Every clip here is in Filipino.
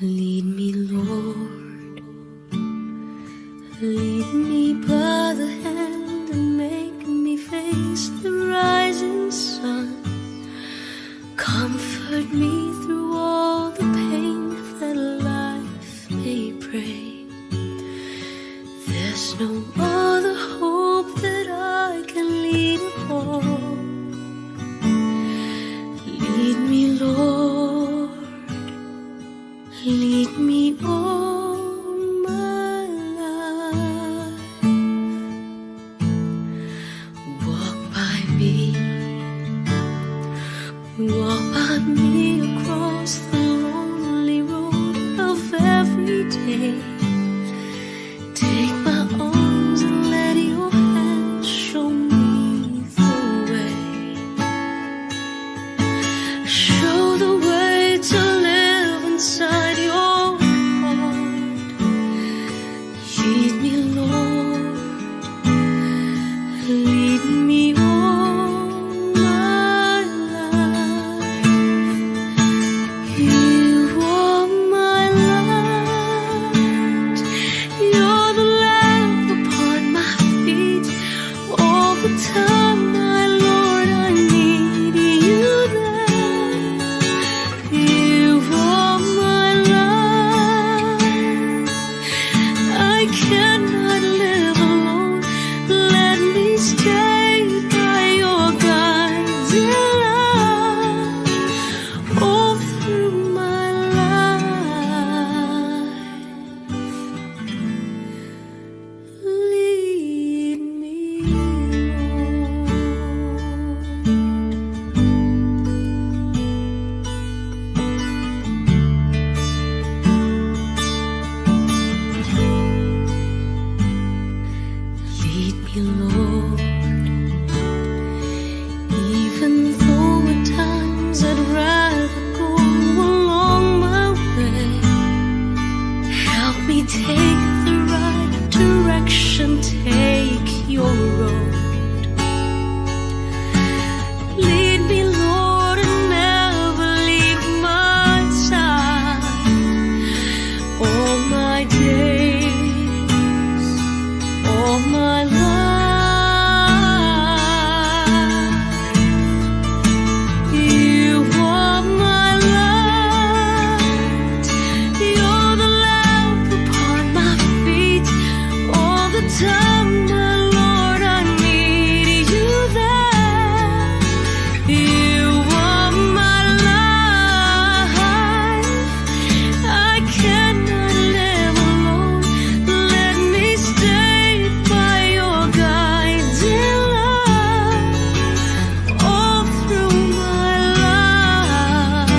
Lead me, Lord, lead me by the hand and make me face the rising sun. Comfort me through all the pain that life may bring. There's no other hope that I can lean upon. Lead me, Lord, lead me all my life. Walk by me across the lonely road of every day. Take my arms and let your hand show me the way. Show the way to live inside your heart. Lead me, Lord, lead me all my life. You are my light. You're the lamp upon my feet. All the time, my Lord, I need you there. You are my life. I cannot live alone. Let me stay by your guiding light all through my life. Lead me, Lord. Lead me, Lord, even though at times I'd rather go along my way. Help me take the right direction, take your road. Lead me, Lord, and never leave my side. All my days, all my life. You are my light. You're the lamp upon my feet. All the time, my Lord, I need you there. You are my life. I cannot live alone. Let me stay by your guiding light all through my life.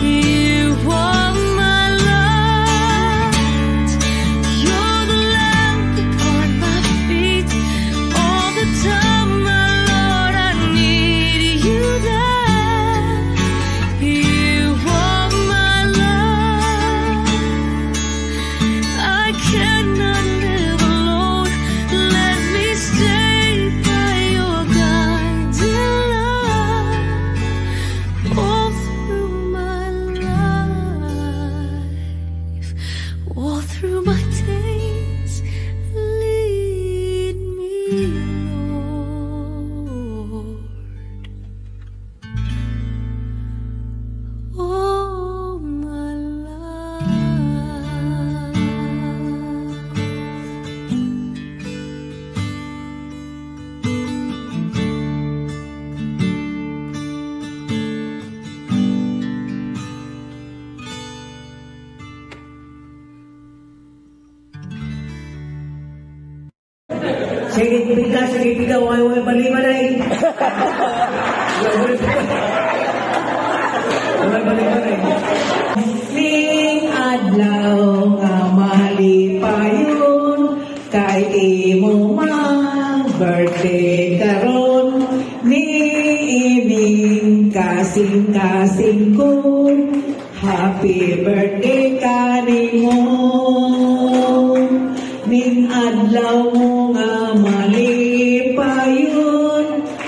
You are my light. You're the lamp upon my feet. All the time, my Lord, I need you there. You are my life. I cannot live alone. Let me stay by your guiding light all through my life, all through my days. Lead me, Lord, all my life. Sige pika, wala balibalay. Wala balibalay. Ning adlaw nga malipayon, kay imo mang birthday karon. Niining kasing-kasing ko, happy birthday kanimo. Ning adlaw mo nga malipayon,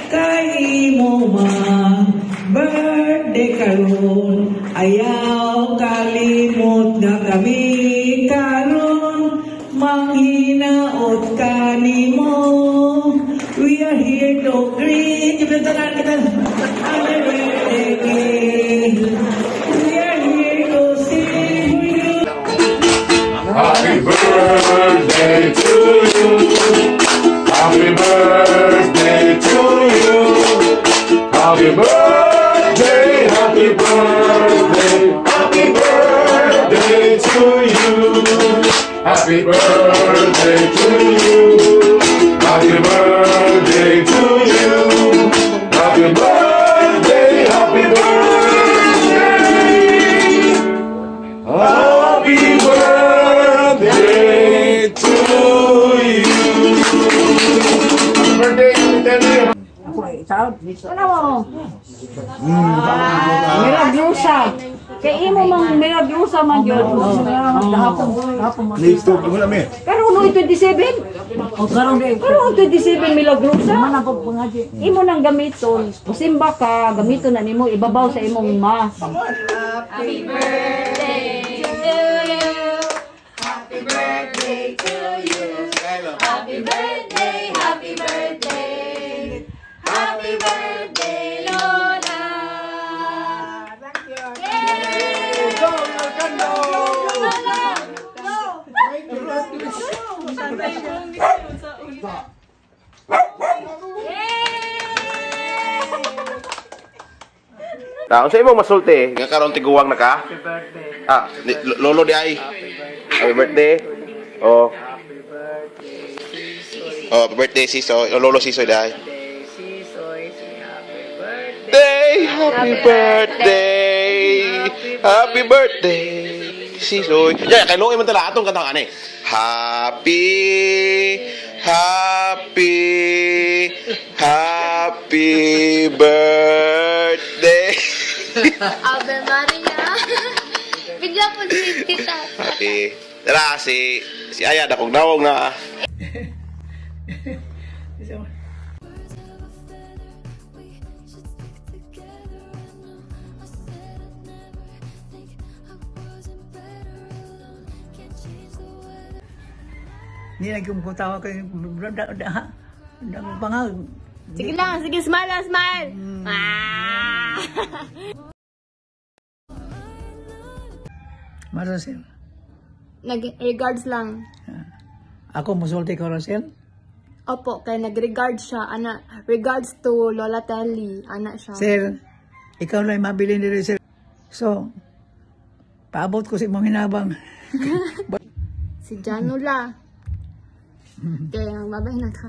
kay imo mang birthday karon. karon, ayaw kalimot nga kami karon, manghinaot kanimo. We are here to greet you. Happy birthday. We are here to sing for you. Happy birthday to you. Happy birthday to you. Happy birthday, happy birthday, happy birthday to you. Happy birthday to you. Happy birthday to you. Happy birthday, happy birthday. Happy birthday to you. Happy birthday, tell you. Ano mo? Miraglusa. Kaya imo mang miraglusa man yun. Listo, mo na Pero no 27? Pero 27 milaglusa. Imo nang gamiton. Simba ka, gamiton na nimo ibabaw sa imong ma. Happy birthday to you. Happy birthday to you. Happy birthday, happy birthday. Happy birthday, Lola. Thank you. Yay! Go, Unsa imong masulti nga karon tiguwang na ka? Happy birthday. Lolo di ay. Happy birthday. Oh. Oh, happy birthday Sisoy. Lolo Sisoy di ay. Happy birthday. Happy birthday. Sisoy. Ya, kay Loy man tala atong kantang ani. Happy birthday. Ave Maria. Bigla po si Tita. Happy. Tara, si Aya na kong nawag na. Hindi na kumutawa kayo. Pangag. Sige lang, sige, smile lang, smile. Ah! Marcel. Nag-regards lang. Ako musulti ko, Rosel. Opo, kaya nag-regards siya. Ana, regards to Lola Telly. Ana siya. Sir, ikaw lang mabili ni Rosel. So, paabot ko si mong hinabang. Si Janula. Kaya, babay na ka.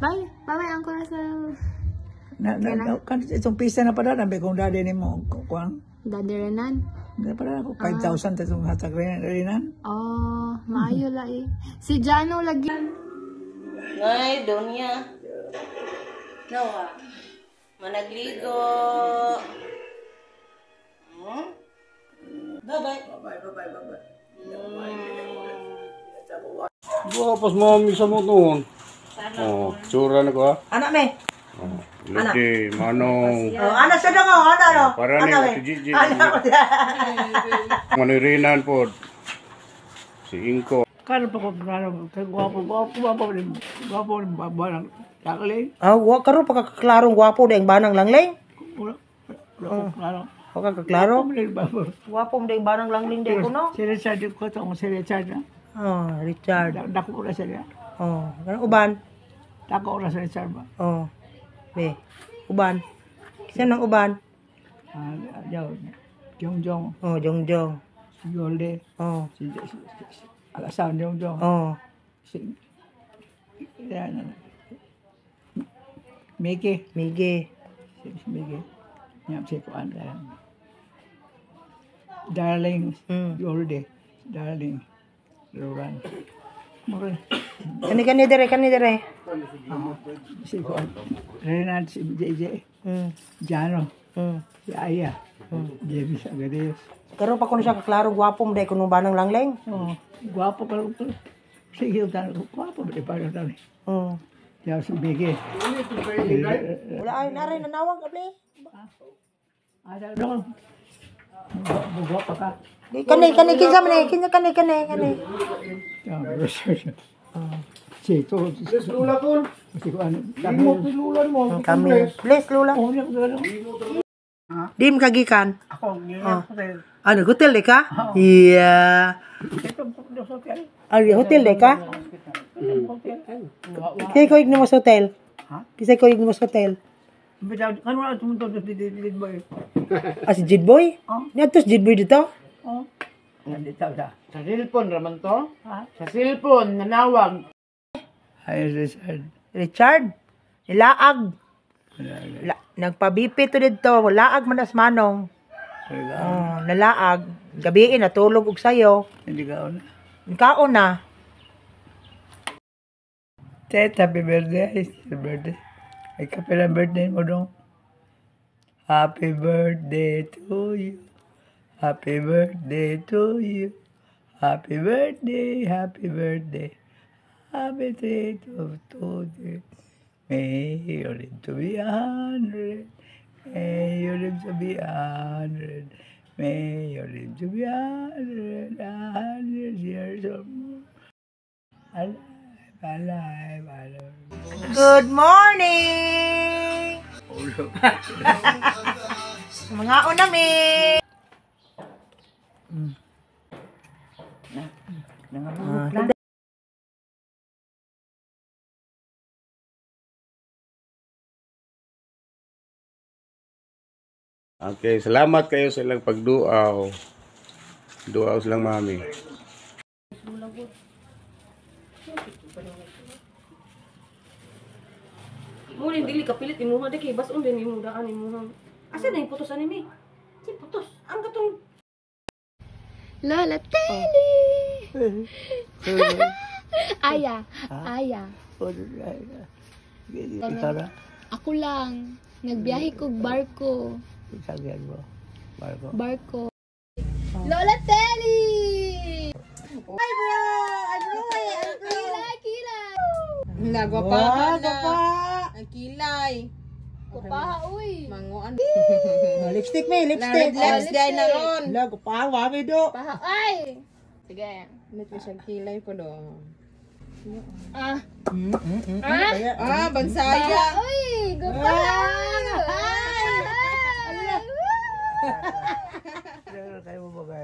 Bye. Bye-bye, Uncle Russell. Kan itong pista na pala, nabi kong dadi ni mo, kuwang. Daddy Renan. Hindi pala ako, 5,000 itong hatag rinan. Oh, maayo la eh. Si Jano lagi. Ngay, Donya. Nawa. Managligo. Bye-bye. Pas mo misa mo noon. Oh, tsura na ko ha. Anak me. Oh, lagi, manong. Oh, anak sa dong, anak no. Para ni Ate Gigi. Manirinan po. Si Inko. Kano pa ko, gwapo rin barang takli. Wa karo pagkaklarong gwapo ding banang langling. Klaro. O kaklaro. Babor. Gwapo ding banang langling de kuno. Si Richard ko itong si Richard na. Oh, Richard. Dako na siya. Oh, kanang uban. Dako na si Richard ba? Oh. Be. Uban. Sino nang uban? Jongjong, Oh, Jongjong. si Yolde, Oh. si Alasan Jongjong, Oh. si Miki, Mige. si Miki, nyam si Kuan, Darling, Yolde, Darling, Loran, Kani dire. si Kuan, Renan, si JJ, Jano, si Aya, James Agades. Karo pa kuno siya kaklaro gwapo mo dai kuno banang langling. Oh, guwapo ka lang to. Sige, guwapo ba di pa rin tani? Oh. Kaya si Miki. Wala ay naray nanawag abli. Ada dong. Bugo pa ka. Kanay, kinsa man eh. Kanay. Sito. Lula tol. Kasi ko ano. Lula mo. Kami. Bless, Lula. Oh, niya ko. Dim kagikan. Ako, hotel. Ano, hotel de ka? Iya. Hotel de ka? Kisay ko igno mas hotel. Kisay ko igno mas hotel. Bitaw, kan wala tumunto sa didid boy. Si Jidboy? Niya si Jidboy dito? Oh. Nandito sa. Sa cellphone raman to? Ha? Sa cellphone, nanawag. Ay, Richard. Richard? Nilaag. Nagpabipit to dito. Laag manas manong. Nalaag. Gabiin, natulog og sayo. Hindi ka una. Kaon na. Tet, happy birthday. Happy birthday. Ay, kapila birthday mo dong. Happy birthday to you. Happy birthday to you. Happy birthday, happy birthday. Happy day to you. May you live to be 100. May you live to be 100. May you live to be 100 years or more. Alive. Good morning! Mga unami! Okay, salamat kayo sa ilang pagduaw. Duaw silang mami. Muna dili ka pilit imuha de kay bason din imo daan imuha. Asa na yung putos anime? Si putos. Ang katong Lola Telly! Aya. Ikaw na? Ako lang. Nagbiyahe kog barko. Sabihan mo. Marco. Barko. Lola Telly! Ay, bro! Kilay! Nagwapahan na. Ang kilay. Kupaha, uy! Manguan. Lipstick may, lipstick. Lips day na ron. Nagwapahan, wami do. Paha, ay! Sige. Nito siyang kilay po do. Ah! Bansaya. Paha, uy! Kupaha! Kayo mo ba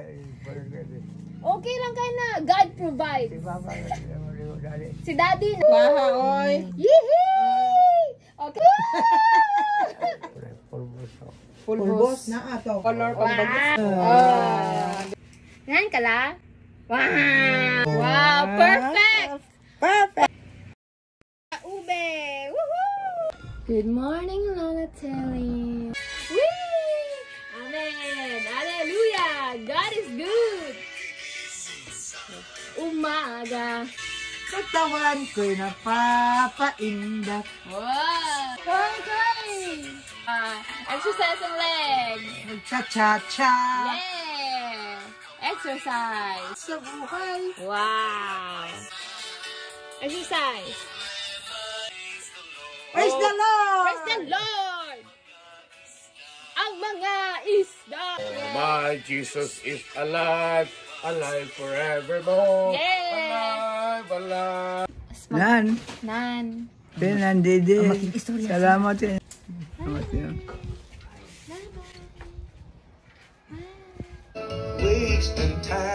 Okay lang kayo na. God provides. Si Papa, dali. Si Daddy. Baha, oy. Yehey! Okay. Pulbos. Na ato. Color pagbagus. Yan kala? Wow! Wow! Perfect! Perfect. Ube! Woohoo! Good morning, Lola Telly. Whee! Amen! Hallelujah! God is good! Umaga! Katawan ko'y napapaindak. Wow! Okay! Exercise ang legs! Cha-cha-cha. Yeah! Exercise! Sa buhay. Wow! Exercise! Praise the Lord. Praise the Lord! Ang mga isda! My Jesus is alive, alive forevermore. Yeah! Alive. Nan, Nan! Pinandidi. Salamat din. Salamat din.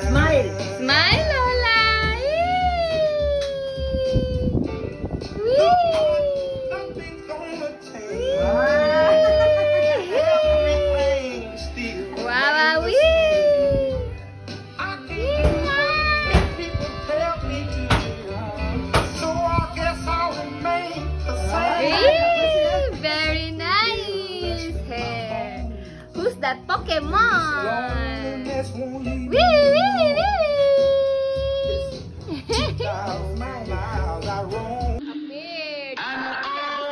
Smile! Smile, Lola! Wow, very nice hair. Who's that Pokemon? Wee, wee, wee.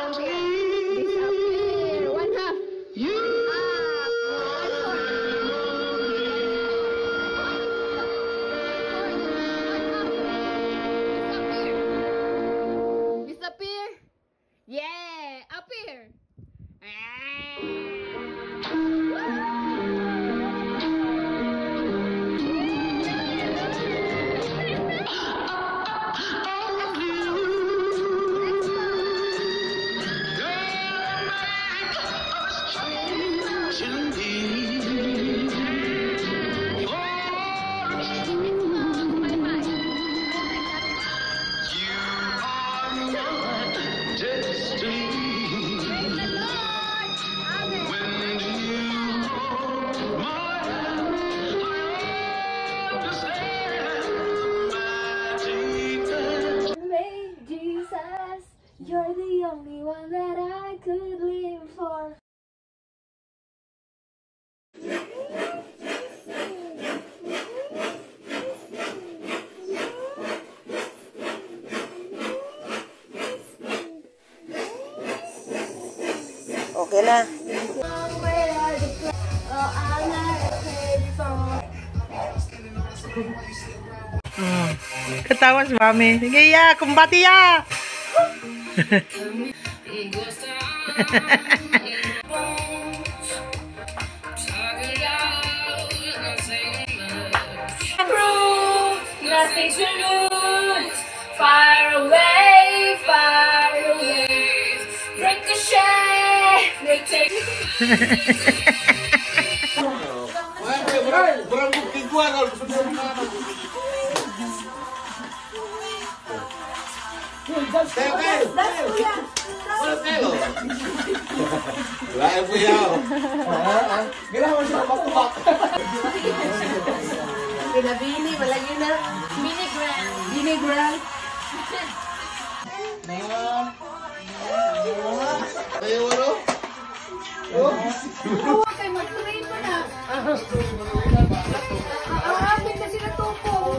Disappear. One half. Disappear. Yeah, up here. Jesus, you're the only one that I could live for. Okay na. Katawa si Mami. Sige ya, kumbati ya. Nothing to lose. Far away, far away. Ricochet, they take. Pinabini, wala yun na. Vinaigrette. Okay, mag-train mo na. Atin na sila tupo.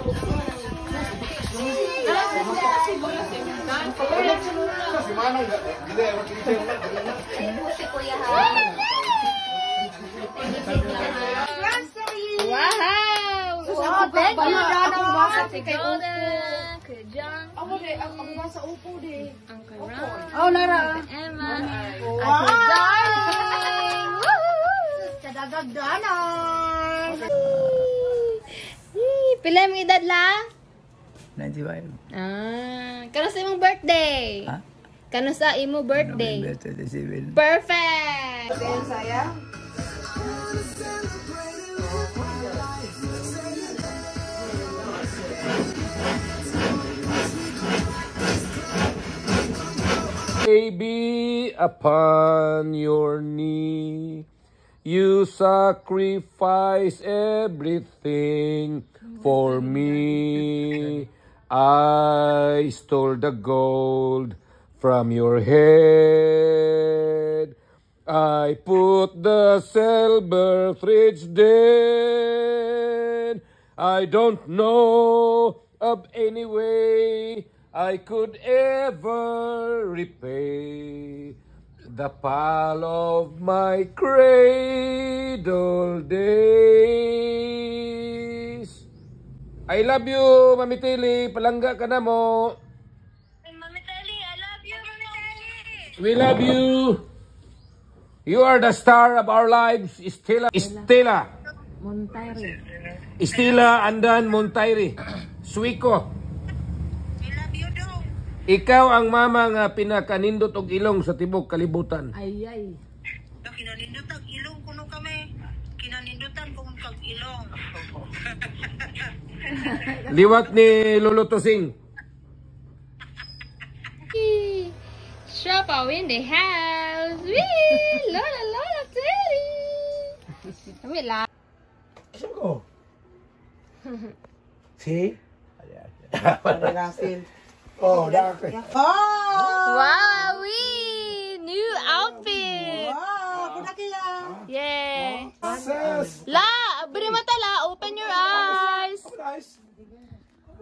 Wow, thank you, Donna. Kuya John. Ako de, ang nasa upo de. Ang Karan. Oh, Lara. Emma. Wow. Darling. Woohoo! Kadagagdanan. Pila mo edad la? 95. Kano sa imong birthday? Ha? Kano sa imong birthday? November 27. Perfect! Baby, upon your knee, you sacrifice everything for me. I stole the gold from your head. I put the silver threads then. I don't know of any way I could ever repay the pile of my cradle days. I love you, Mami Tili. Palangga ka na mo. Mami Teli, I love you, Mami Teli! We love you. You are the star of our lives, Estela. Montaire. Estela Andan Montaire. Suiko. Ikaw ang mama nga pinakanindot og ilong sa tibok kalibutan. Ay. Kinanindot ang ilong kuno kami. Kinanindutan kung kag ilong. Liwat ni Lolo Tosing. Shop in the house! Wee! Lola, Lola, Teddy! Kami lang. Saan ko? See? Oh, dami. Wow! Wee! New outfit! Wow, kunakiya. Yeah! Sis! La! Abri mata la! Open your eyes! Nice.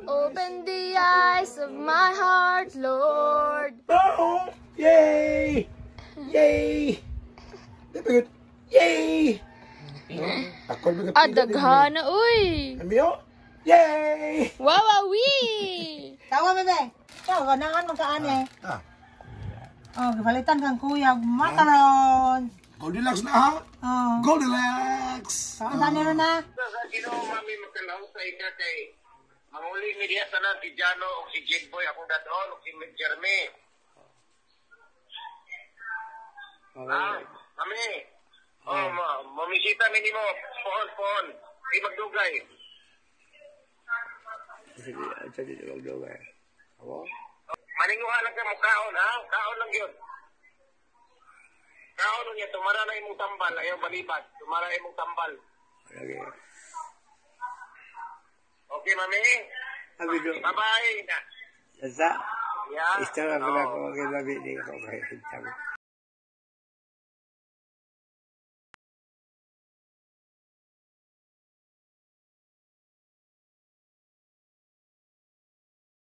Open the eyes of my heart, Lord! Oh! Yay! Yay! Good. Yay! Ako mga Adaghana, uy! Amiyo? Yay! Wow! Wee! Tawa mo be. Tawa ganaan magkaane. Ah. Oh, palitan kang kuya makaron. Goldilocks na ha? Oh. Goldilocks! Saan niro na? Sa Ginoo mami magkalaw sa ina kay manguli mi diha tanan si Jano ug si Jigboy akong dadon ug si Jeremy. Mami. Oh, mamisita mi nimo pohon. Di magdugay. Sige, magdugay. Ako? Maninguha lang ka mo kaon ha? Kaon lang yun. Kaon niya tumara na imong tambal ayaw balibad. Tumara imong tambal. Lagi. Okay, mami. Abi do. Bye-bye. Sa Yeah. istara ko na ko kay babi di ko kay kita.